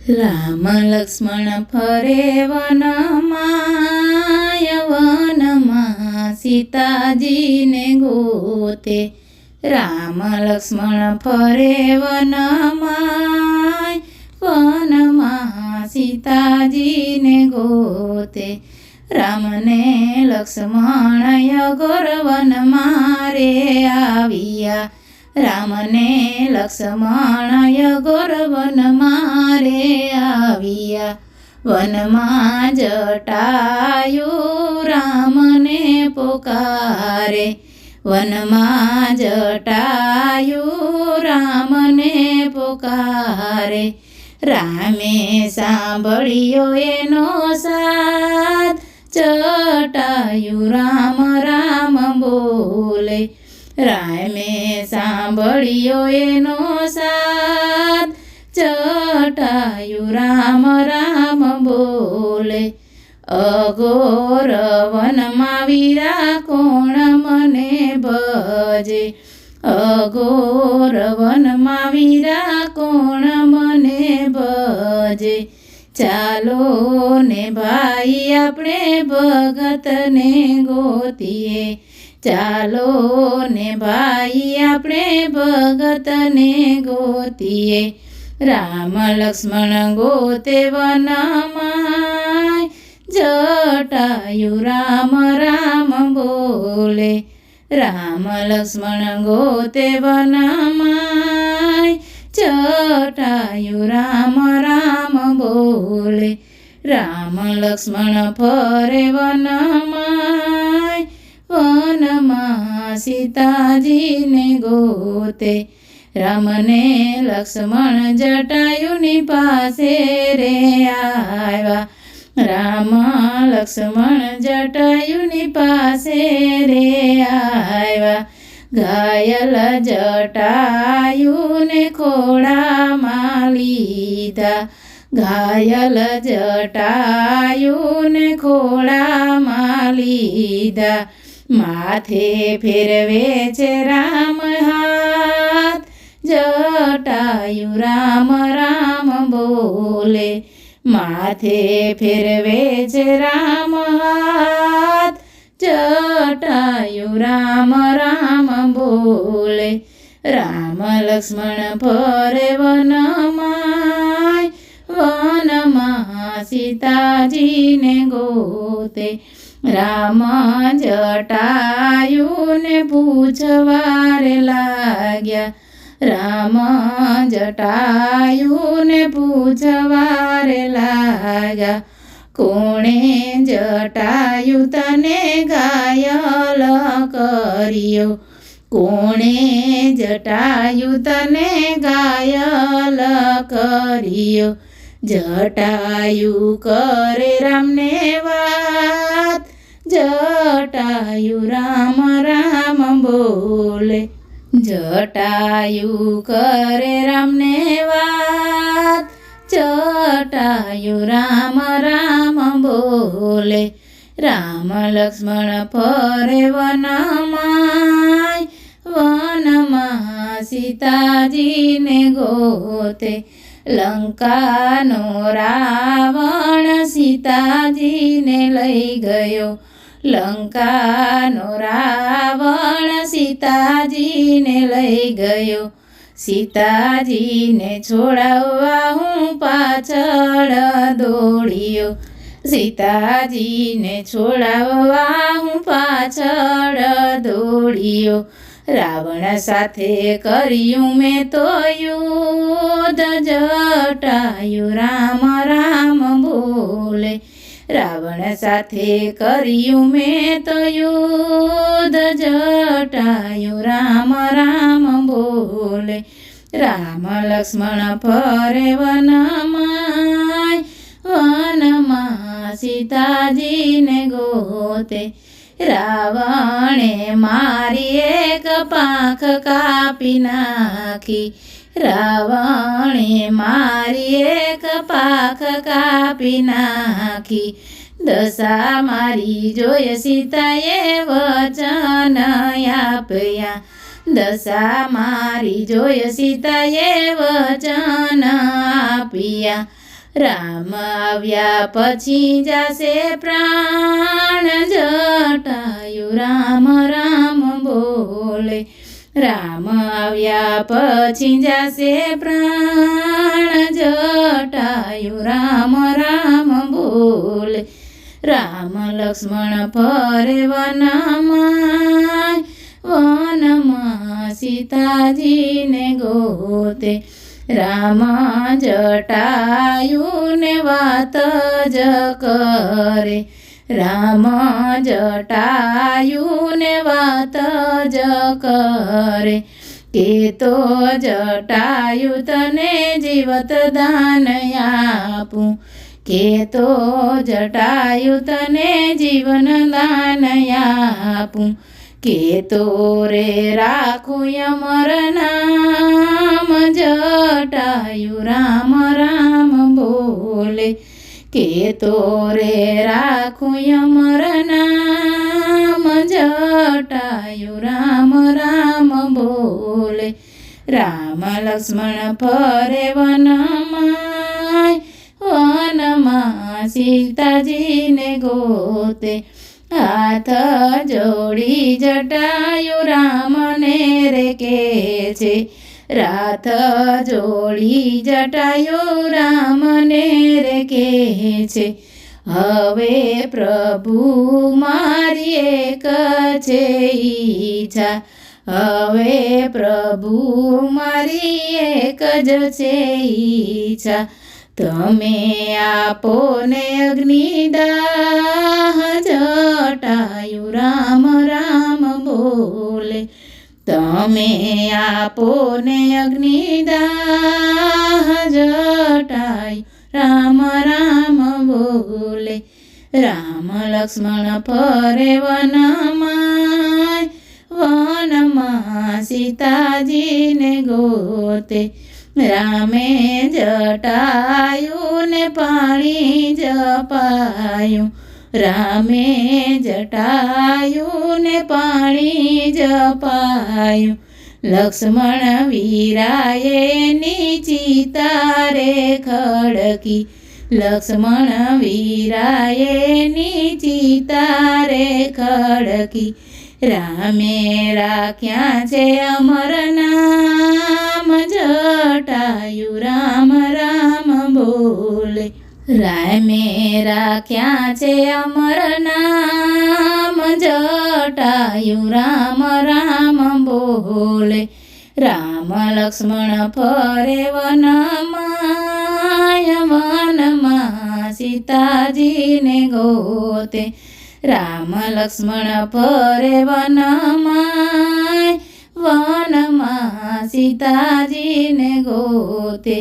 રામ લક્ષ્મણ ફરે વનમાં યવનમાં સીતાજીને ગોતે। રામ લક્ષ્મણ ફરે વનમાં સીતાજીને ગોતે। રામને લક્ષ્મણ યગોર વનમાં રે આવ્યા। રામને લક્ષ્મણ યગોર વનમાં રે આવ્યા। વનમાં જટાયુ રામને પોકારે। વનમાં જટાયુ રામને પોકારે। રામે સાંભળ્યો એનો સાદ। જટાયુ રામ રામ બોલે। રામે સાંભળ્યો એનો સાદ। જટાયુ રામ રામ બોલે। અઘોર વનમાં વીરા કોણ મને ભજે। અઘોર વનમાં વીરા કોણ મને ભજે। ચાલો ને ભાઈ આપણે ભગતને ગોતીએ। ચાલો ને ભાઈ આપણે ભગતને ગોતીએ। રામ લક્ષ્મણ ગોતે વનમાં જટાયુ રામ રામ બોલે। રામ લક્ષ્મણ ગોતે વનમાં જટાયુ રામ રામ બોલે। રામ લક્ષ્મણ ફરે વનમાં સીતાજીને ગોતે। રામને લક્ષ્મણ જટાયુની પાસે રે આવ્યા। રામ લક્ષ્મણ જટાયુની પાસે રે આવ્યા। ઘાયલ જટાયુને ખોળામાં લીધા। ઘાયલ જટાયુને ખોળામાં લીધા। માથે ફેરવે છે રામ હાથ। જટાયુ રામ રામ બોલે। માથે ફેરવે છે રામ હાથ। જટાયુ રામ રામ બોલે। રામ લક્ષ્મણ ફરે વનમાં સીતાજીને ગોતે। રામ જટાયુને પૂછવારે લાગ્યા। રામ જટાયુને પૂછવારે લાગ્યા। કોણે જટાયુ તને ઘાયલ કર્યો। કોણે જટાયુ તને ઘાયલ કર્યો। જટાયુ કરે રામને વાત। જટાયુ રામ રામ બોલે। જટાયુ કરે રામને વાત। જટાયુ રામ રામ બોલે। રામ લક્ષ્મણ ફરે વનમાં સીતાજીને ગોતે। લંકાનો રાવણ સીતાજીને લઈ ગયો। લંકાનો રાવણ સીતાજીને લઈ ગયો। સીતાજીને છોડાવવા હું પાછળ દોડ્યો। સીતાજીને છોડાવવા હું પાછળ દોડ્યો। રાવણ સાથે કર્યું મેં તો યુદ્ધ। જટાયુ રામ રામ બોલે। રાવણ સાથે કર્યું મેં તો યુદ્ધ। જટાયુ રામ રામ બોલે। રામ લક્ષ્મણ ફરે વનમાં સીતાજીને ગોતે। રાવણે મારી એક પાંખ કાપી નાખી। રાવણે મારી એક પાંખ કાપી નાખી। દશા મારી જોઈ સીતાએ વચન આપ્યા। દશા મારી જોઈ સીતાએ વચન આપ્યા। રામ આવ્યા પછી જાશે પ્રાણ જટાયુ રામ રામ બોલે રામ આવ્યા પછી જાશે પ્રાણ જટાયુ રામ રામ બોલે રામ લક્ષ્મણ ફરે વનમાં સીતાજીને ગોતે રામ જટાયુને વાત જ કરે રામ જટાયુને વાત જ કરે કે તો જટાયુ તને જીવત દાન આપું કે તો જટાયુ તને જીવન દાન આપું કે તો રે રાખું અમર નામ જટાયુ રામ રામ બોલે કે તો રે રાખું અમર નામ જટાયુ રામ રામ બોલે રામ લક્ષ્મણ ફરે વનમાં સીતાજીને ગોતે હાથ જોડી જટાયુ રામને રે કે છે રાત જોડી જટાયુ રામને રે કે છે હવે પ્રભુ મારી એક છે ઈચ્છા હવે પ્રભુ મારી એક જ છે ઈચ્છા તમે આપો ને અગ્નિદાહ જટાયુ રામ રામ બોલે તમે આપો ને અગ્નિદાહ જટાયુ રામ રામ બોલે રામ લક્ષ્મણ ફરે વનમાં સીતાજીને ગોતે રામે જટાયુને પાણી જપાયું રામે જટાયુને પાણી જપાયું લક્ષ્મણ વીરાએ ચિતા રે ખડકી લક્ષ્મણ વીરાએ ચિતા રે ખડકી રામે રાખ્યા છે અમર નામ જટાયુ રામ રામ બોલે રામે રાખ્યા છે અમર નામ જટાયુ રામ રામ બોલે રામ લક્ષ્મણ ફરે વનમાં સીતાજીને ગોતે રામ લક્ષ્મણ ફરે વનમાં સીતાજીને ગોતે